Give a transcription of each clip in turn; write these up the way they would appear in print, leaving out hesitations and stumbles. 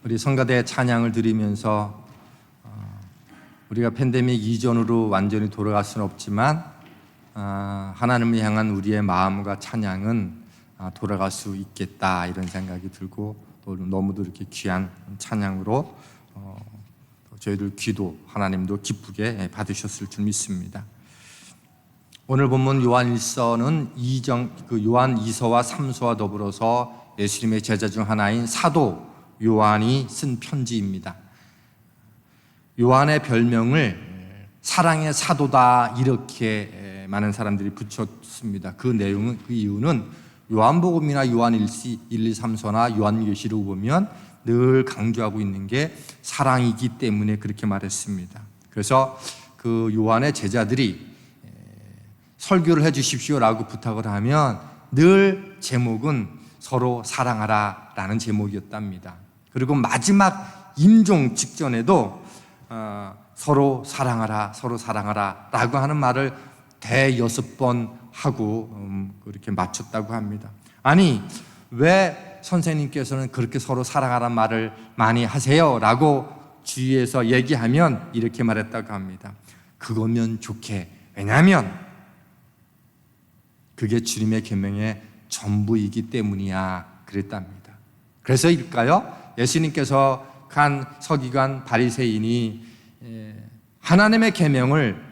우리 성가대 찬양을 드리면서 우리가 팬데믹 이전으로 완전히 돌아갈 수는 없지만 하나님을 향한 우리의 마음과 찬양은 돌아갈 수 있겠다, 이런 생각이 들고, 또 너무도 이렇게 귀한 찬양으로 저희들 기도 하나님도 기쁘게 받으셨을 줄 믿습니다. 오늘 본문 요한일서는 요한 2서와 3서와 더불어서 예수님의 제자 중 하나인 사도 요한이 쓴 편지입니다. 요한의 별명을 사랑의 사도다, 이렇게 많은 사람들이 붙였습니다. 그 이유는 요한복음이나 요한 1, 2, 3서나 요한계시록 보면 늘 강조하고 있는 게 사랑이기 때문에 그렇게 말했습니다. 그래서 그 요한의 제자들이 설교를 해 주십시오라고 부탁을 하면 늘 제목은 서로 사랑하라 라는 제목이었답니다. 그리고 마지막 임종 직전에도 서로 사랑하라, 서로 사랑하라 라고 하는 말을 대여섯 번 하고 그렇게 맞췄다고 합니다. 아니, 왜 선생님께서는 그렇게 서로 사랑하라는 말을 많이 하세요? 라고 주위에서 얘기하면 이렇게 말했다고 합니다. 그거면 좋게. 왜냐하면 그게 주님의 계명의 전부이기 때문이야, 그랬답니다. 그래서일까요? 예수님께서 간 서기관 바리새인이 하나님의 계명을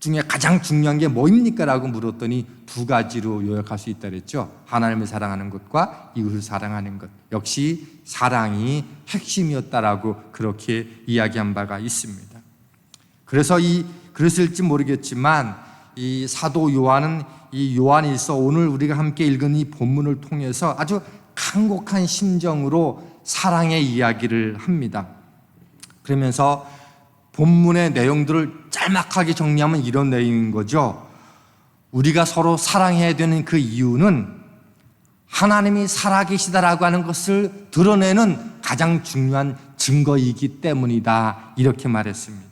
중에 가장 중요한 게 뭐입니까? 라고 물었더니 두 가지로 요약할 수 있다 그랬죠. 하나님을 사랑하는 것과 이웃을 사랑하는 것. 역시 사랑이 핵심이었다라고 그렇게 이야기한 바가 있습니다. 그래서 그랬을지 모르겠지만 이 사도 요한은 이 요한일서, 오늘 우리가 함께 읽은 이 본문을 통해서 아주 간곡한 심정으로 사랑의 이야기를 합니다. 그러면서 본문의 내용들을 짤막하게 정리하면 이런 내용인 거죠. 우리가 서로 사랑해야 되는 그 이유는 하나님이 살아계시다라고 하는 것을 드러내는 가장 중요한 증거이기 때문이다, 이렇게 말했습니다.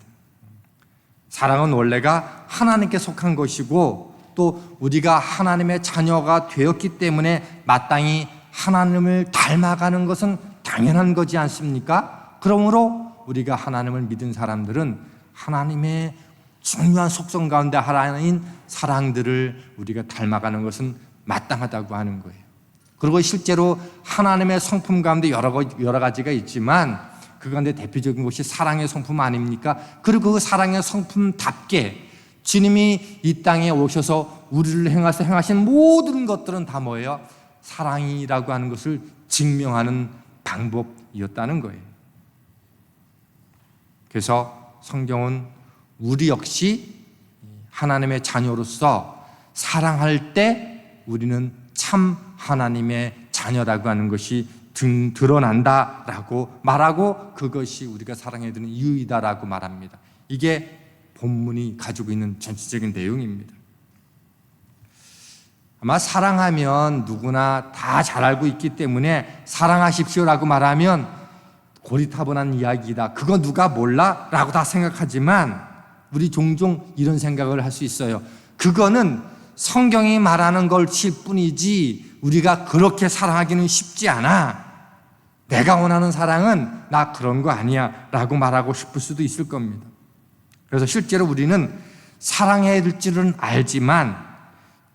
사랑은 원래가 하나님께 속한 것이고, 또 우리가 하나님의 자녀가 되었기 때문에 마땅히 하나님을 닮아가는 것은 당연한 거지 않습니까? 그러므로 우리가 하나님을 믿은 사람들은 하나님의 중요한 속성 가운데 하나인 사랑들을 우리가 닮아가는 것은 마땅하다고 하는 거예요. 그리고 실제로 하나님의 성품 가운데 여러 가지가 있지만 그 가운데 대표적인 것이 사랑의 성품 아닙니까? 그리고 그 사랑의 성품답게 주님이 이 땅에 오셔서 우리를 행하신 모든 것들은 다 뭐예요? 사랑이라고 하는 것을 증명하는 방법이었다는 거예요. 그래서 성경은 우리 역시 하나님의 자녀로서 사랑할 때 우리는 참 하나님의 자녀라고 하는 것이 드러난다라고 말하고, 그것이 우리가 사랑해야 되는 이유이다라고 말합니다. 이게 본문이 가지고 있는 전체적인 내용입니다. 아마 사랑하면 누구나 다 잘 알고 있기 때문에 사랑하십시오라고 말하면 고리타분한 이야기다, 그거 누가 몰라? 라고 다 생각하지만 우리 종종 이런 생각을 할 수 있어요. 그거는 성경이 말하는 것일 뿐이지 우리가 그렇게 사랑하기는 쉽지 않아. 내가 원하는 사랑은 나 그런 거 아니야 라고 말하고 싶을 수도 있을 겁니다. 그래서 실제로 우리는 사랑해야 될 줄은 알지만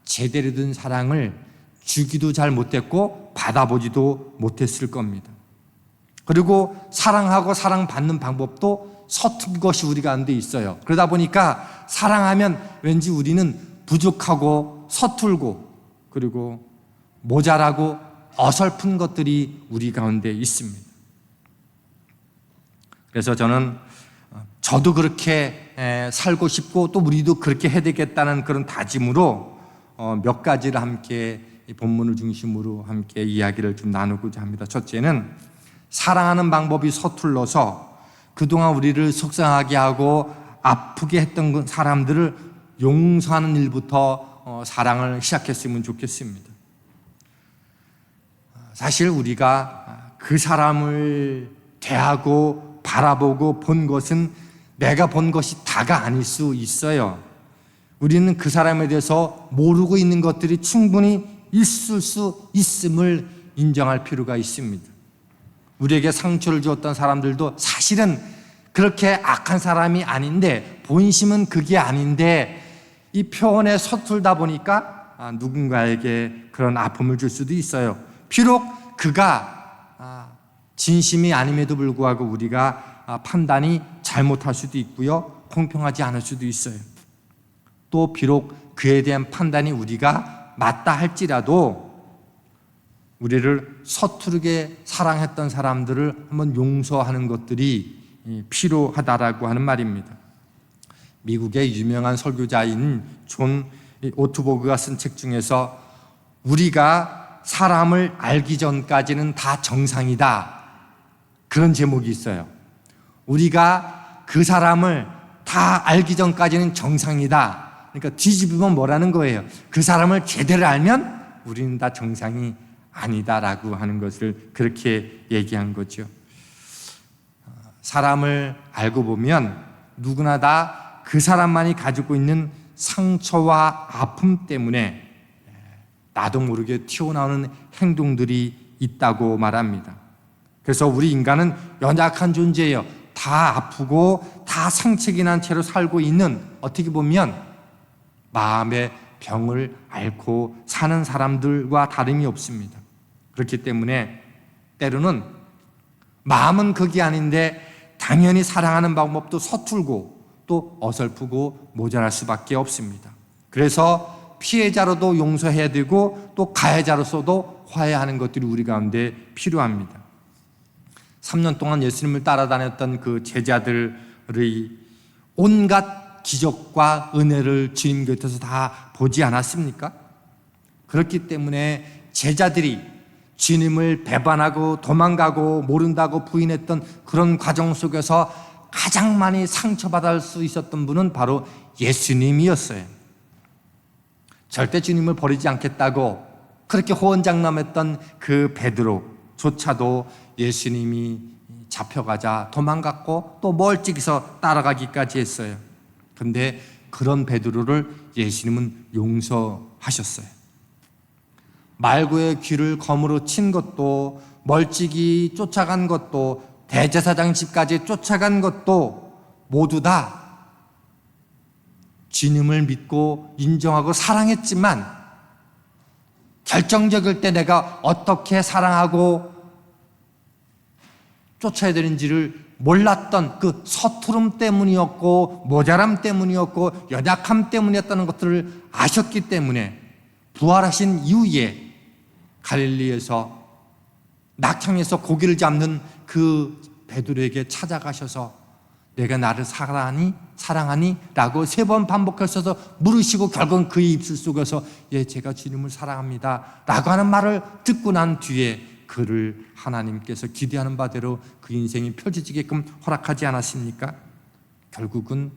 제대로 된 사랑을 주기도 잘 못했고 받아보지도 못했을 겁니다. 그리고 사랑하고 사랑받는 방법도 서툰 것이 우리 가운데 있어요. 그러다 보니까 사랑하면 왠지 우리는 부족하고 서툴고 그리고 모자라고 어설픈 것들이 우리 가운데 있습니다. 그래서 저도 그렇게 살고 싶고 또 우리도 그렇게 해야 되겠다는 그런 다짐으로 몇 가지를 함께 이 본문을 중심으로 함께 이야기를 좀 나누고자 합니다. 첫째는 사랑하는 방법이 서툴러서 그동안 우리를 속상하게 하고 아프게 했던 사람들을 용서하는 일부터 사랑을 시작했으면 좋겠습니다. 사실 우리가 그 사람을 대하고 바라보고 본 것은 내가 본 것이 다가 아닐 수 있어요. 우리는 그 사람에 대해서 모르고 있는 것들이 충분히 있을 수 있음을 인정할 필요가 있습니다. 우리에게 상처를 주었던 사람들도 사실은 그렇게 악한 사람이 아닌데, 본심은 그게 아닌데 이 표현에 서툴다 보니까 누군가에게 그런 아픔을 줄 수도 있어요. 비록 그가 진심이 아님에도 불구하고 우리가 판단이 잘못할 수도 있고요, 공평하지 않을 수도 있어요. 또 비록 그에 대한 판단이 우리가 맞다 할지라도 우리를 서투르게 사랑했던 사람들을 한번 용서하는 것들이 필요하다라고 하는 말입니다. 미국의 유명한 설교자인 존 오트버그가 쓴 책 중에서 우리가 사람을 알기 전까지는 다 정상이다, 그런 제목이 있어요. 우리가 그 사람을 다 알기 전까지는 정상이다. 그러니까 뒤집으면 뭐라는 거예요? 그 사람을 제대로 알면 우리는 다 정상이 아니다라고 하는 것을 그렇게 얘기한 거죠. 사람을 알고 보면 누구나 다 그 사람만이 가지고 있는 상처와 아픔 때문에 나도 모르게 튀어나오는 행동들이 있다고 말합니다. 그래서 우리 인간은 연약한 존재예요. 다 아프고 다 상처가 난 채로 살고 있는, 어떻게 보면 마음의 병을 앓고 사는 사람들과 다름이 없습니다. 그렇기 때문에 때로는 마음은 그게 아닌데 당연히 사랑하는 방법도 서툴고 또 어설프고 모자랄 수밖에 없습니다. 그래서 피해자로도 용서해야 되고 또 가해자로서도 화해하는 것들이 우리 가운데 필요합니다. 3년 동안 예수님을 따라다녔던 그 제자들의 온갖 기적과 은혜를 주님 곁에서 다 보지 않았습니까? 그렇기 때문에 제자들이 주님을 배반하고 도망가고 모른다고 부인했던 그런 과정 속에서 가장 많이 상처받을 수 있었던 분은 바로 예수님이었어요. 절대 주님을 버리지 않겠다고 그렇게 호언장담했던 그 베드로조차도 예수님이 잡혀가자 도망갔고 또 멀찍이서 따라가기까지 했어요. 그런데 그런 베드로를 예수님은 용서하셨어요. 말고의 귀를 검으로 친 것도, 멀찍이 쫓아간 것도, 대제사장 집까지 쫓아간 것도 모두 다 주님을 믿고 인정하고 사랑했지만 결정적일 때 내가 어떻게 사랑하고 쫓아야 되는지를 몰랐던 그 서투름 때문이었고 모자람 때문이었고 연약함 때문이었다는 것들을 아셨기 때문에 부활하신 이후에 갈릴리에서 낙향에서 고기를 잡는 그 베드로에게 찾아가셔서 내가 나를 사랑하니? 라고 3번 반복하셔서 물으시고 결국은 그의 입술 속에서 예, 제가 주님을 사랑합니다 라고 하는 말을 듣고 난 뒤에 그를 하나님께서 기대하는 바대로 그 인생이 펼쳐지게끔 허락하지 않았습니까? 결국은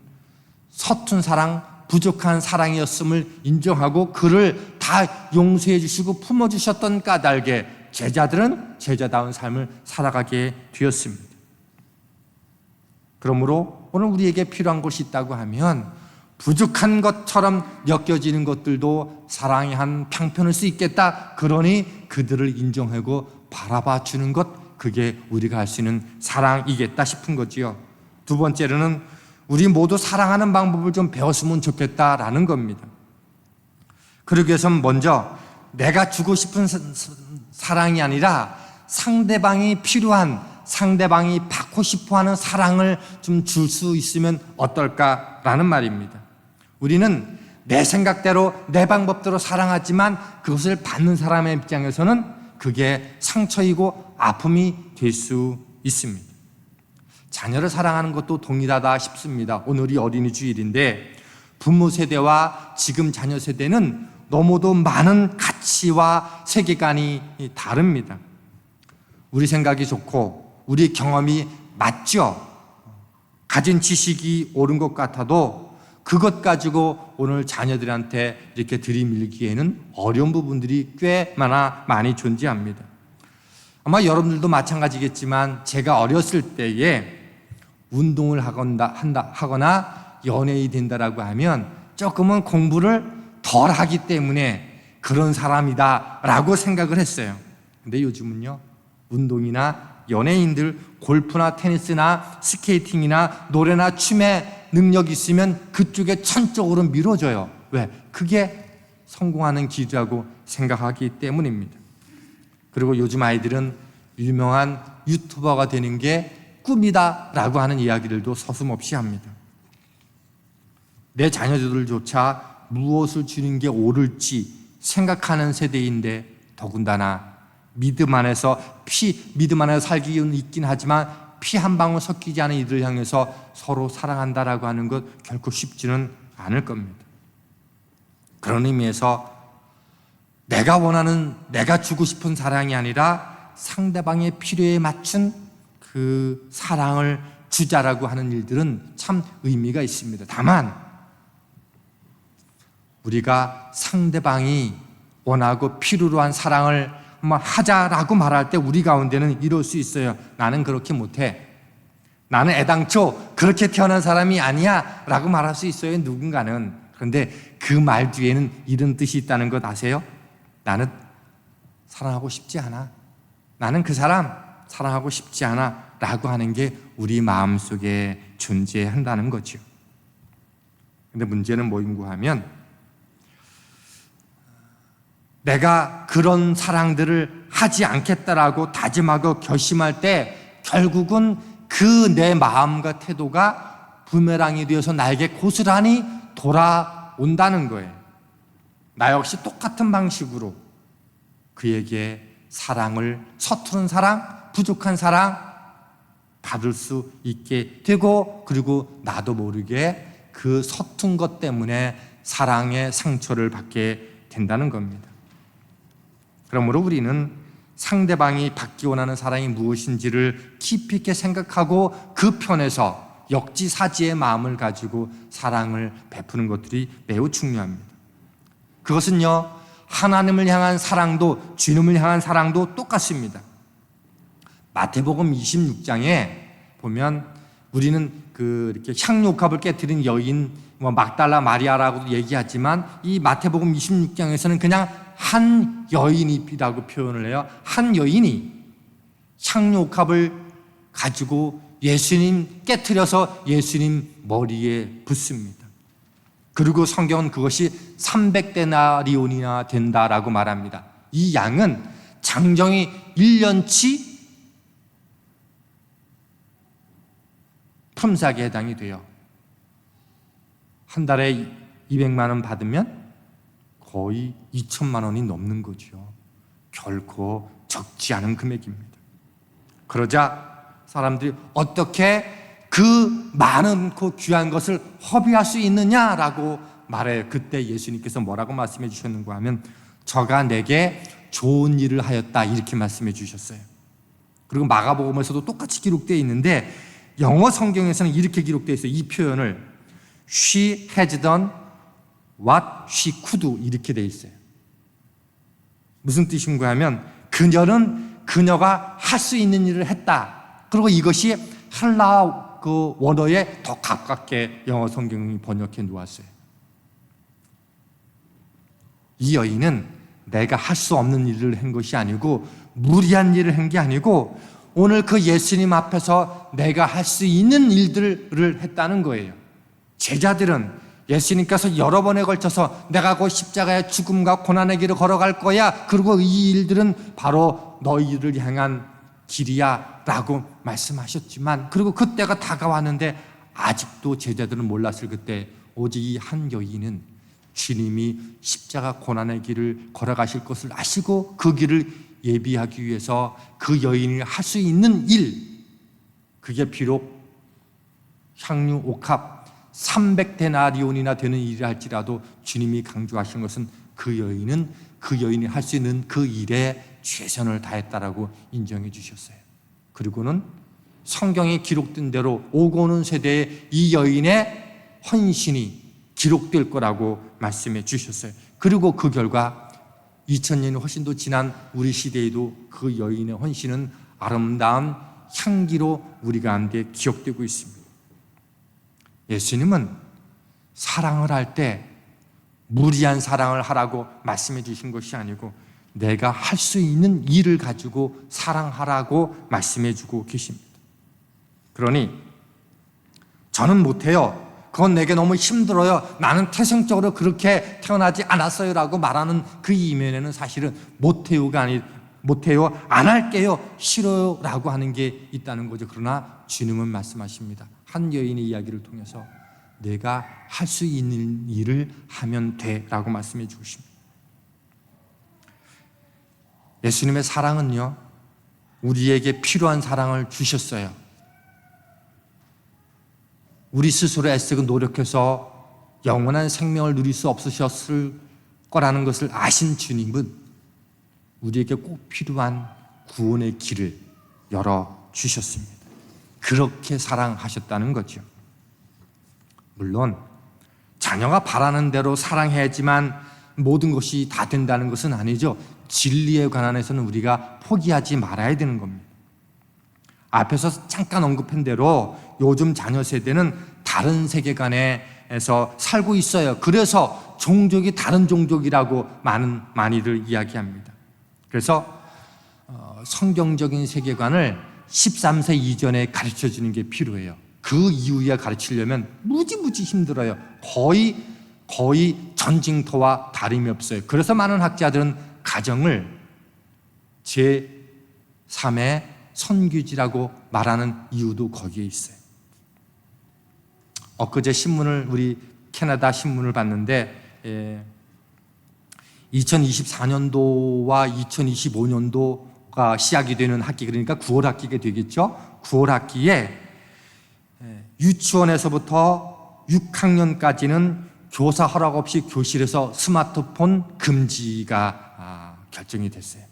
서툰 사랑, 부족한 사랑이었음을 인정하고 그를 다 용서해 주시고 품어주셨던 까닭에 제자들은 제자다운 삶을 살아가게 되었습니다. 그러므로 오늘 우리에게 필요한 것이 있다고 하면 부족한 것처럼 엮여지는 것들도 사랑의 한 방편일 수 있겠다. 그러니 그들을 인정하고 바라봐 주는 것, 그게 우리가 할 수 있는 사랑이겠다 싶은 거지요. 두 번째로는 우리 모두 사랑하는 방법을 좀 배웠으면 좋겠다라는 겁니다. 그러기 위해서는 먼저 내가 주고 싶은 사랑이 아니라 상대방이 필요한, 상대방이 받고 싶어하는 사랑을 좀 줄 수 있으면 어떨까라는 말입니다. 우리는 내 생각대로 내 방법대로 사랑하지만 그것을 받는 사람의 입장에서는 그게 상처이고 아픔이 될 수 있습니다. 자녀를 사랑하는 것도 동일하다 싶습니다. 오늘이 어린이 주일인데 부모 세대와 지금 자녀 세대는 너무도 많은 가치와 세계관이 다릅니다. 우리 생각이 좋고 우리 경험이 맞죠. 가진 지식이 옳은 것 같아도 그것 가지고 오늘 자녀들한테 이렇게 들이밀기에는 어려운 부분들이 꽤 많이 존재합니다. 아마 여러분들도 마찬가지겠지만 제가 어렸을 때에 운동을 하거나 연예인이 된다라고 하면 조금은 공부를 덜 하기 때문에 그런 사람이다 라고 생각을 했어요. 근데 요즘은요, 운동이나 연예인들, 골프나 테니스나 스케이팅이나 노래나 춤에 능력이 있으면 그쪽에 천적으로 밀어줘요. 왜? 그게 성공하는 길이라고 생각하기 때문입니다. 그리고 요즘 아이들은 유명한 유튜버가 되는 게 꿈이다라고 하는 이야기들도 서슴없이 합니다. 내 자녀들조차 무엇을 주는 게 옳을지 생각하는 세대인데 더군다나 믿음 안에서 살기는 있긴 하지만 피 한 방울 섞이지 않은 이들을 향해서 서로 사랑한다라고 하는 것 결코 쉽지는 않을 겁니다. 그런 의미에서 내가 원하는, 내가 주고 싶은 사랑이 아니라 상대방의 필요에 맞춘 그 사랑을 주자라고 하는 일들은 참 의미가 있습니다. 다만 우리가 상대방이 원하고 필요로 한 사랑을 하자라고 말할 때 우리 가운데는 이럴 수 있어요. 나는 그렇게 못해. 나는 애당초 그렇게 태어난 사람이 아니야 라고 말할 수 있어요, 누군가는. 그런데 그 말 뒤에는 이런 뜻이 있다는 것 아세요? 나는 사랑하고 싶지 않아. 나는 그 사람 사랑하고 싶지 않아 라고 하는 게 우리 마음속에 존재한다는 거죠. 근데 문제는 뭐인고 하면 내가 그런 사랑들을 하지 않겠다라고 다짐하고 결심할 때 결국은 그 내 마음과 태도가 부메랑이 되어서 나에게 고스란히 돌아온다는 거예요. 나 역시 똑같은 방식으로 그에게 사랑을, 서투른 사랑, 부족한 사랑 받을 수 있게 되고, 그리고 나도 모르게 그 서툰 것 때문에 사랑의 상처를 받게 된다는 겁니다. 그러므로 우리는 상대방이 받기 원하는 사랑이 무엇인지를 깊이 있게 생각하고 그 편에서 역지사지의 마음을 가지고 사랑을 베푸는 것들이 매우 중요합니다. 그것은요, 하나님을 향한 사랑도 주님을 향한 사랑도 똑같습니다. 마태복음 26장에 보면 우리는 이렇게 향유옥합을 깨뜨린 여인 막달라 마리아라고도 얘기하지만 이 마태복음 26장에서는 그냥 한 여인이라고 표현을 해요. 한 여인이 향유옥합을 가지고 예수님 깨트려서 예수님 머리에 붓습니다. 그리고 성경은 그것이 300데나리온이나 된다라고 말합니다. 이 양은 장정이 1년치 품삯에 해당이 돼요. 한 달에 200만 원 받으면 거의 2천만 원이 넘는 거죠. 결코 적지 않은 금액입니다. 그러자 사람들이 어떻게 그 많고 귀한 것을 허비할 수 있느냐라고 말해요. 그때 예수님께서 뭐라고 말씀해 주셨는가 하면 저가 내게 좋은 일을 하였다 이렇게 말씀해 주셨어요. 그리고 마가복음에서도 똑같이 기록되어 있는데 영어 성경에서는 이렇게 기록되어 있어요. 이 표현을 She has done what she could do 이렇게 되어 있어요. 무슨 뜻인가 하면 그녀가 할 수 있는 일을 했다. 그리고 이것이 헬라 그 원어에 더 가깝게 영어 성경이 번역해 놓았어요. 이 여인은 내가 할 수 없는 일을 한 것이 아니고 무리한 일을 한 게 아니고 오늘 그 예수님 앞에서 내가 할 수 있는 일들을 했다는 거예요. 제자들은 예수님께서 여러 번에 걸쳐서 내가 곧 십자가의 죽음과 고난의 길을 걸어갈 거야. 그리고 이 일들은 바로 너희를 향한 길이야 라고 말씀하셨지만 그리고 그때가 다가왔는데 아직도 제자들은 몰랐을 그때 오직 이 한 여인은 주님이 십자가 고난의 길을 걸어가실 것을 아시고 그 길을 예비하기 위해서 그 여인이 할 수 있는 일, 그게 비록 향유 옥합 300데나리온이나 되는 일을 할지라도 주님이 강조하신 것은 그 여인이 할 수 있는 그 일에 최선을 다했다라고 인정해 주셨어요. 그리고는 성경에 기록된 대로 오고 오는 세대에 이 여인의 헌신이 기록될 거라고 말씀해 주셨어요. 그리고 그 결과 2000년이 훨씬 더 지난 우리 시대에도 그 여인의 헌신은 아름다운 향기로 우리 가운데 기억되고 있습니다. 예수님은 사랑을 할 때 무리한 사랑을 하라고 말씀해 주신 것이 아니고 내가 할 수 있는 일을 가지고 사랑하라고 말씀해 주고 계십니다. 그러니 저는 못해요. 그건 내게 너무 힘들어요. 나는 태생적으로 그렇게 태어나지 않았어요 라고 말하는 그 이면에는 사실은 못해요가 아니 못해요, 안 할게요, 싫어요 라고 하는 게 있다는 거죠. 그러나 주님은 말씀하십니다. 한 여인의 이야기를 통해서 내가 할 수 있는 일을 하면 돼 라고 말씀해 주십니다. 예수님의 사랑은요, 우리에게 필요한 사랑을 주셨어요. 우리 스스로 애쓰고 노력해서 영원한 생명을 누릴 수 없으셨을 거라는 것을 아신 주님은 우리에게 꼭 필요한 구원의 길을 열어주셨습니다. 그렇게 사랑하셨다는 거죠. 물론 자녀가 바라는 대로 사랑해야지만 모든 것이 다 된다는 것은 아니죠. 진리에 관한해서는 우리가 포기하지 말아야 되는 겁니다. 앞에서 잠깐 언급한 대로 요즘 자녀 세대는 다른 세계관에서 살고 있어요. 그래서 종족이 다른 종족이라고 많이들 이야기합니다. 그래서 성경적인 세계관을 13세 이전에 가르쳐주는 게 필요해요. 그 이후에 가르치려면 무지무지 힘들어요. 거의 전징토와 다름이 없어요. 그래서 많은 학자들은 가정을 제3의 선규지라고 말하는 이유도 거기에 있어요. 엊그제 우리 캐나다 신문을 봤는데 2024년도와 2025년도가 시작이 되는 학기, 그러니까 9월 학기가 되겠죠. 9월 학기에 유치원에서부터 6학년까지는 교사 허락 없이 교실에서 스마트폰 금지가 결정이 됐어요.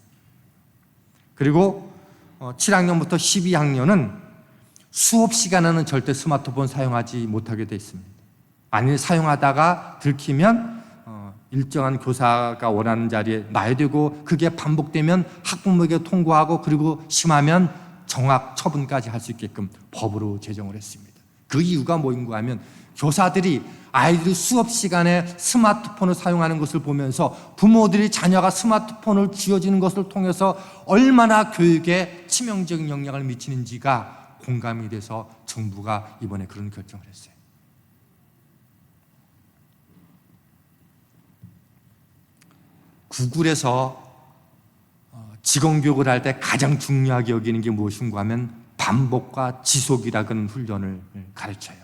그리고 7학년부터 12학년은 수업 시간에는 절대 스마트폰 사용하지 못하게 돼 있습니다. 만일 사용하다가 들키면 일정한 교사가 원하는 자리에 놔야 되고, 그게 반복되면 학부모에게 통보하고, 그리고 심하면 정학 처분까지 할 수 있게끔 법으로 제정을 했습니다. 그 이유가 뭐인가 하면 교사들이 아이들이 수업 시간에 스마트폰을 사용하는 것을 보면서 부모들이 자녀가 스마트폰을 쥐어주는 것을 통해서 얼마나 교육에 치명적인 영향을 미치는지가 공감이 돼서 정부가 이번에 그런 결정을 했어요. 구글에서 직원교육을 할 때 가장 중요하게 여기는 게 무엇인가 하면 반복과 지속이라는 훈련을 가르쳐요.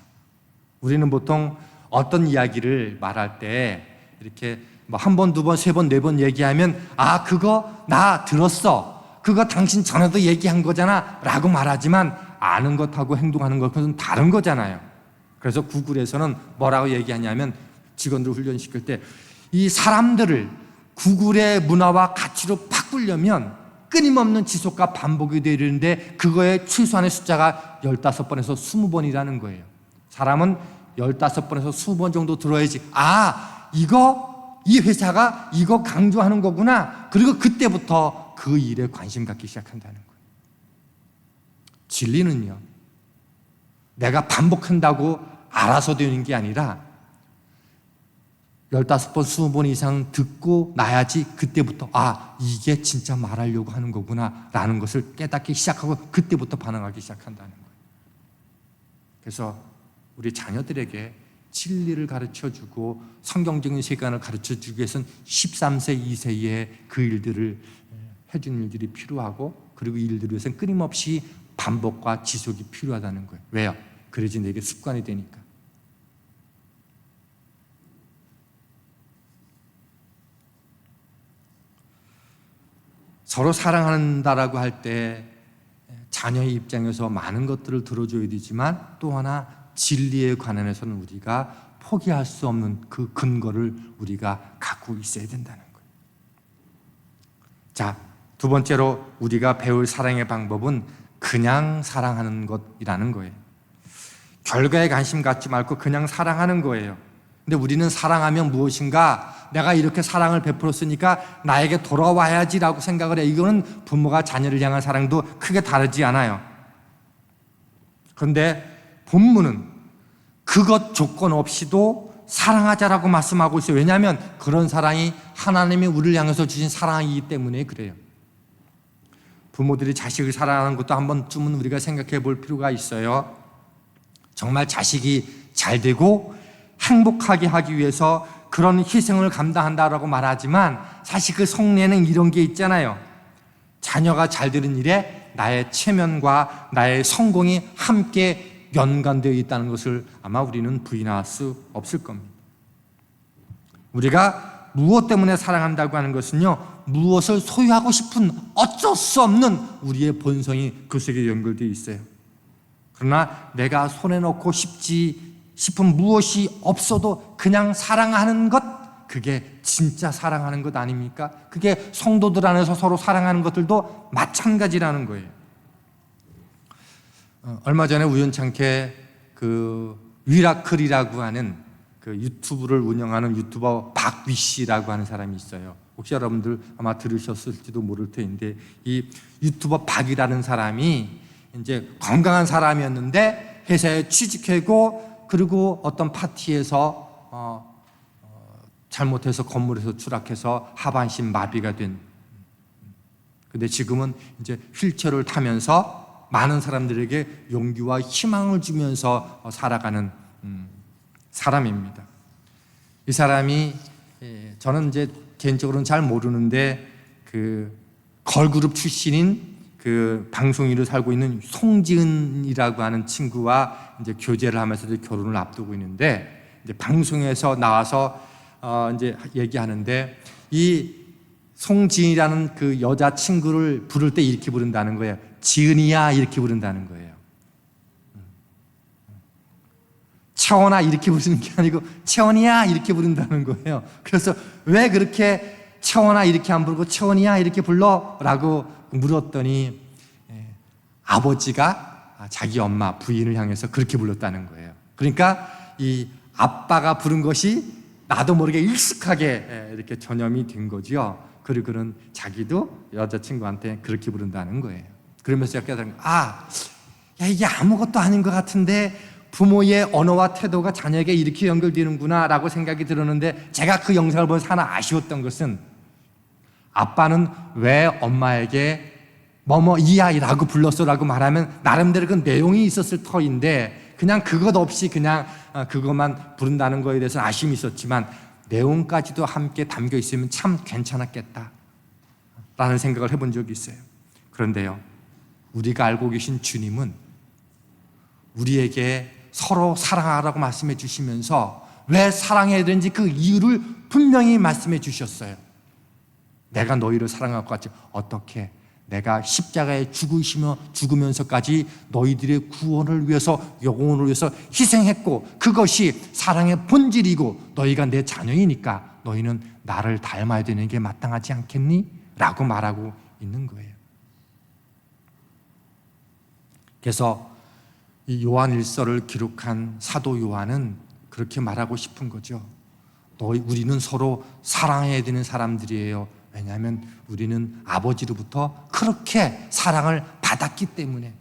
우리는 보통 어떤 이야기를 말할 때 이렇게 한 번, 두 번, 세 번, 네 번 얘기하면 그거 나 들었어, 그거 당신 전에도 얘기한 거잖아 라고 말하지만 아는 것하고 행동하는 것은 다른 거잖아요. 그래서 구글에서는 뭐라고 얘기하냐면 직원들 훈련시킬 때 이 사람들을 구글의 문화와 가치로 바꾸려면 끊임없는 지속과 반복이 되는데 그거의 최소한의 숫자가 15번에서 20번이라는 거예요. 사람은 15번에서 20번 정도 들어야지 이 회사가 이거 강조하는 거구나, 그리고 그때부터 그 일에 관심 갖기 시작한다는 거예요. 진리는요, 내가 반복한다고 알아서 되는 게 아니라 15번, 20번 이상 듣고 나야지 그때부터 이게 진짜 말하려고 하는 거구나 라는 것을 깨닫기 시작하고 그때부터 반응하기 시작한다는 거예요. 그래서 우리 자녀들에게 진리를 가르쳐주고 성경적인 세계관을 가르쳐주기 위해서는 13세 이세에 그 일들을 해주는 일들이 필요하고, 그리고 이 일들을 위해서는 끊임없이 반복과 지속이 필요하다는 거예요. 왜요? 그래야지 내게 습관이 되니까. 서로 사랑한다라고 할 때 자녀의 입장에서 많은 것들을 들어줘야 되지만, 또 하나 진리에 관해서는 우리가 포기할 수 없는 그 근거를 우리가 갖고 있어야 된다는 거예요. 자, 두 번째로 우리가 배울 사랑의 방법은 그냥 사랑하는 것이라는 거예요. 결과에 관심 갖지 말고 그냥 사랑하는 거예요. 근데 우리는 사랑하면 무엇인가, 내가 이렇게 사랑을 베풀었으니까 나에게 돌아와야지라고 생각을 해. 이거는 부모가 자녀를 향한 사랑도 크게 다르지 않아요. 그런데 본문은 그것 조건 없이도 사랑하자라고 말씀하고 있어요. 왜냐하면 그런 사랑이 하나님이 우리를 향해서 주신 사랑이기 때문에 그래요. 부모들이 자식을 사랑하는 것도 한 번쯤은 우리가 생각해 볼 필요가 있어요. 정말 자식이 잘 되고 행복하게 하기 위해서 그런 희생을 감당한다라고 말하지만 사실 그 속내는 이런 게 있잖아요. 자녀가 잘 되는 일에 나의 체면과 나의 성공이 함께 연관되어 있다는 것을 아마 우리는 부인할 수 없을 겁니다. 우리가 무엇 때문에 사랑한다고 하는 것은요, 무엇을 소유하고 싶은 어쩔 수 없는 우리의 본성이 그 속에 연결되어 있어요. 그러나 내가 손에 넣고 싶은 무엇이 없어도 그냥 사랑하는 것, 그게 진짜 사랑하는 것 아닙니까? 그게 성도들 안에서 서로 사랑하는 것들도 마찬가지라는 거예요. 얼마 전에 우연찮게 그 위라클이라고 하는 그 유튜브를 운영하는 유튜버 박위 씨라고 하는 사람이 있어요. 혹시 여러분들 아마 들으셨을지도 모를 텐데, 이 유튜버 박이라는 사람이 이제 건강한 사람이었는데 회사에 취직하고, 그리고 어떤 파티에서 잘못해서 건물에서 추락해서 하반신 마비가 된. 근데 지금은 이제 휠체어를 타면서 많은 사람들에게 용기와 희망을 주면서 살아가는 사람입니다. 이 사람이, 저는 이제 개인적으로는 잘 모르는데 그 걸그룹 출신인 그 방송인으로 살고 있는 송지은이라고 하는 친구와 이제 교제를 하면서 이제 결혼을 앞두고 있는데, 이제 방송에서 나와서 이제 얘기하는데, 이 송지은이라는 그 여자 친구를 부를 때 이렇게 부른다는 거예요. 지은이야, 이렇게 부른다는 거예요. 채원아, 이렇게 부르는 게 아니고 채원이야, 이렇게 부른다는 거예요. 그래서 왜 그렇게 채원아 이렇게 안 부르고 채원이야 이렇게 불러? 라고 물었더니 아버지가 자기 엄마 부인을 향해서 그렇게 불렀다는 거예요. 그러니까 이 아빠가 부른 것이 나도 모르게 익숙하게 이렇게 전염이 된 거죠. 그리고는 자기도 여자친구한테 그렇게 부른다는 거예요. 그러면서 깨달은 거예요. 야, 이게 아무것도 아닌 것 같은데 부모의 언어와 태도가 자녀에게 이렇게 연결되는구나 라고 생각이 들었는데, 제가 그 영상을 보면서 하나 아쉬웠던 것은, 아빠는 왜 엄마에게 뭐뭐 이 아이라고 불렀어 라고 말하면 나름대로 그 내용이 있었을 터인데, 그냥 그것 없이 그냥 그것만 부른다는 거에 대해서 아쉬움이 있었지만 내용까지도 함께 담겨 있으면 참 괜찮았겠다 라는 생각을 해본 적이 있어요. 그런데요, 우리가 알고 계신 주님은 우리에게 서로 사랑하라고 말씀해 주시면서 왜 사랑해야 되는지 그 이유를 분명히 말씀해 주셨어요. 내가 너희를 사랑할 것 같이, 어떻게? 내가 십자가에 죽으면서까지 너희들의 구원을 위해서, 영혼을 위해서 희생했고, 그것이 사랑의 본질이고 너희가 내 자녀이니까 너희는 나를 닮아야 되는 게 마땅하지 않겠니? 라고 말하고 있는 거예요. 그래서 이 요한일서를 기록한 사도 요한은 그렇게 말하고 싶은 거죠. 우리는 서로 사랑해야 되는 사람들이에요. 왜냐하면 우리는 아버지로부터 그렇게 사랑을 받았기 때문에.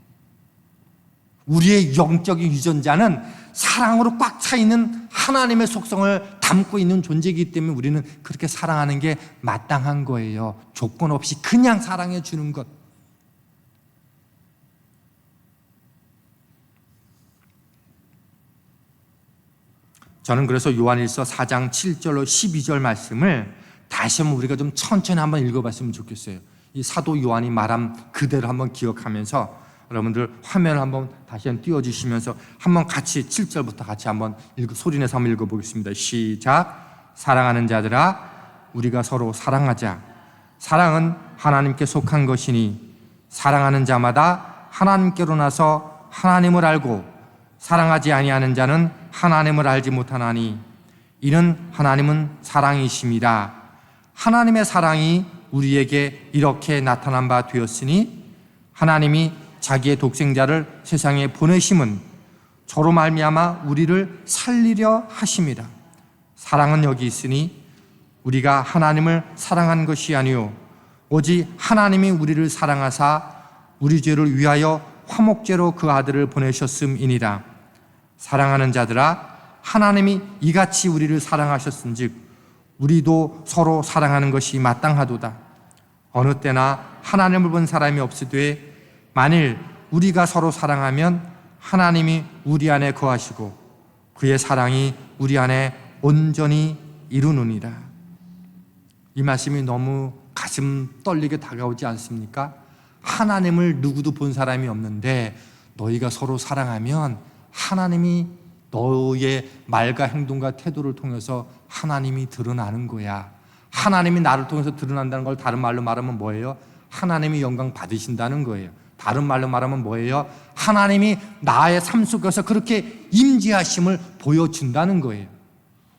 우리의 영적인 유전자는 사랑으로 꽉 차 있는 하나님의 속성을 담고 있는 존재이기 때문에 우리는 그렇게 사랑하는 게 마땅한 거예요. 조건 없이 그냥 사랑해 주는 것. 저는 그래서 요한일서 4장 7절로 12절 말씀을 다시 한번 우리가 좀 천천히 한번 읽어봤으면 좋겠어요. 이 사도 요한이 말한 그대로 한번 기억하면서 여러분들 화면을 한번 다시 한번 띄워주시면서 한번 같이 7절부터 같이 한번 소리내서 한번 읽어보겠습니다. 시작. 사랑하는 자들아, 우리가 서로 사랑하자. 사랑은 하나님께 속한 것이니 사랑하는 자마다 하나님께로 나서 하나님을 알고, 사랑하지 아니하는 자는 하나님을 알지 못하나니 이는 하나님은 사랑이심이라. 하나님의 사랑이 우리에게 이렇게 나타난 바 되었으니, 하나님이 자기의 독생자를 세상에 보내심은 저로 말미암아 우리를 살리려 하심이라. 사랑은 여기 있으니 우리가 하나님을 사랑한 것이 아니요 오직 하나님이 우리를 사랑하사 우리 죄를 위하여 화목제로 그 아들을 보내셨음이니라. 사랑하는 자들아, 하나님이 이같이 우리를 사랑하셨은즉 우리도 서로 사랑하는 것이 마땅하도다. 어느 때나 하나님을 본 사람이 없으되 만일 우리가 서로 사랑하면 하나님이 우리 안에 거하시고 그의 사랑이 우리 안에 온전히 이루느니라. 이 말씀이 너무 가슴 떨리게 다가오지 않습니까? 하나님을 누구도 본 사람이 없는데 너희가 서로 사랑하면 하나님이 너의 말과 행동과 태도를 통해서 하나님이 드러나는 거야. 하나님이 나를 통해서 드러난다는 걸 다른 말로 말하면 뭐예요? 하나님이 영광 받으신다는 거예요. 다른 말로 말하면 뭐예요? 하나님이 나의 삶 속에서 그렇게 임재하심을 보여준다는 거예요.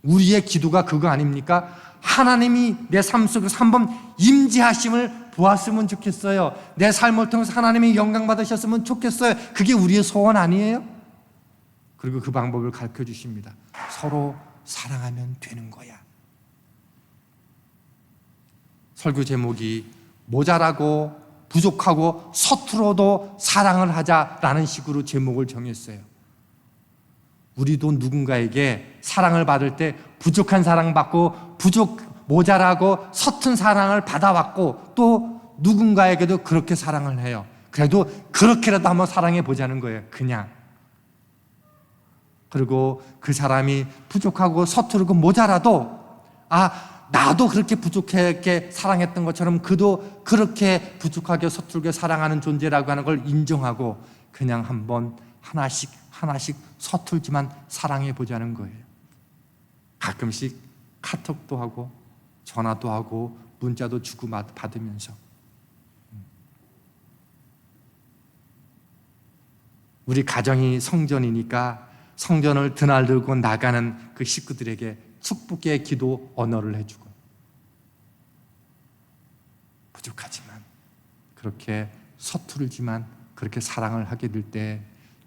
우리의 기도가 그거 아닙니까? 하나님이 내 삶 속에서 한번 임재하심을 보았으면 좋겠어요. 내 삶을 통해서 하나님이 영광 받으셨으면 좋겠어요. 그게 우리의 소원 아니에요? 그리고 그 방법을 가르쳐 주십니다. 서로 사랑하면 되는 거야. 설교 제목이 모자라고 부족하고 서투러도 사랑을 하자라는 식으로 제목을 정했어요. 우리도 누군가에게 사랑을 받을 때 부족한 사랑 받고 모자라고 서툰 사랑을 받아왔고 또 누군가에게도 그렇게 사랑을 해요. 그래도 그렇게라도 한번 사랑해 보자는 거예요. 그냥. 그리고 그 사람이 부족하고 서투르고 모자라도 나도 그렇게 부족하게 사랑했던 것처럼 그도 그렇게 부족하게 서툴게 사랑하는 존재라고 하는 걸 인정하고 그냥 한번 하나씩 서툴지만 사랑해 보자는 거예요. 가끔씩 카톡도 하고 전화도 하고 문자도 주고 받으면서 우리 가정이 성전이니까 성전을 드나들고 나가는 그 식구들에게 축복의 기도 언어를 해주고 부족하지만 그렇게 서투르지만 그렇게 사랑을 하게 될 때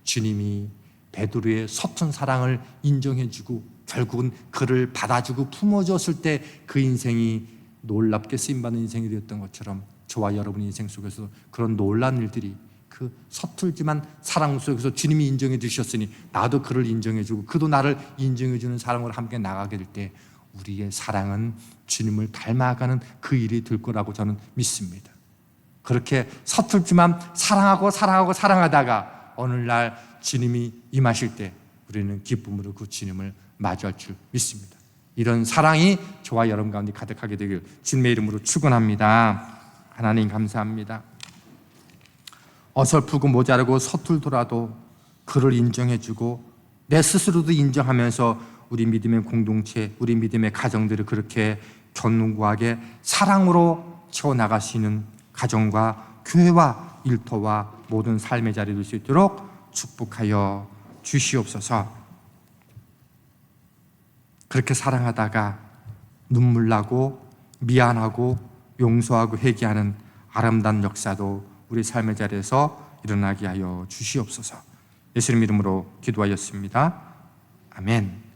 주님이 베드로의 서툰 사랑을 인정해주고 결국은 그를 받아주고 품어줬을 때 그 인생이 놀랍게 쓰임받는 인생이 되었던 것처럼 저와 여러분의 인생 속에서 그런 놀라운 일들이 그 서툴지만 사랑 속에서 주님이 인정해 주셨으니 나도 그를 인정해주고 그도 나를 인정해주는 사랑으로 함께 나가게 될 때 우리의 사랑은 주님을 닮아가는 그 일이 될 거라고 저는 믿습니다. 그렇게 서툴지만 사랑하다가 오늘날 주님이 임하실 때 우리는 기쁨으로 그 주님을 마주할 줄 믿습니다. 이런 사랑이 저와 여러분 가운데 가득하게 되길 주님의 이름으로 축원합니다. 하나님 감사합니다. 어설프고 모자라고 서툴더라도 그를 인정해주고 내 스스로도 인정하면서 우리 믿음의 공동체, 우리 믿음의 가정들을 그렇게 견고하게 사랑으로 채워나갈 수 있는 가정과 교회와 일터와 모든 삶의 자리 될 수 있도록 축복하여 주시옵소서. 그렇게 사랑하다가 눈물 나고 미안하고 용서하고 회개하는 아름다운 역사도 우리 삶의 자리에서 일어나게 하여 주시옵소서. 예수님 이름으로 기도하였습니다. 아멘.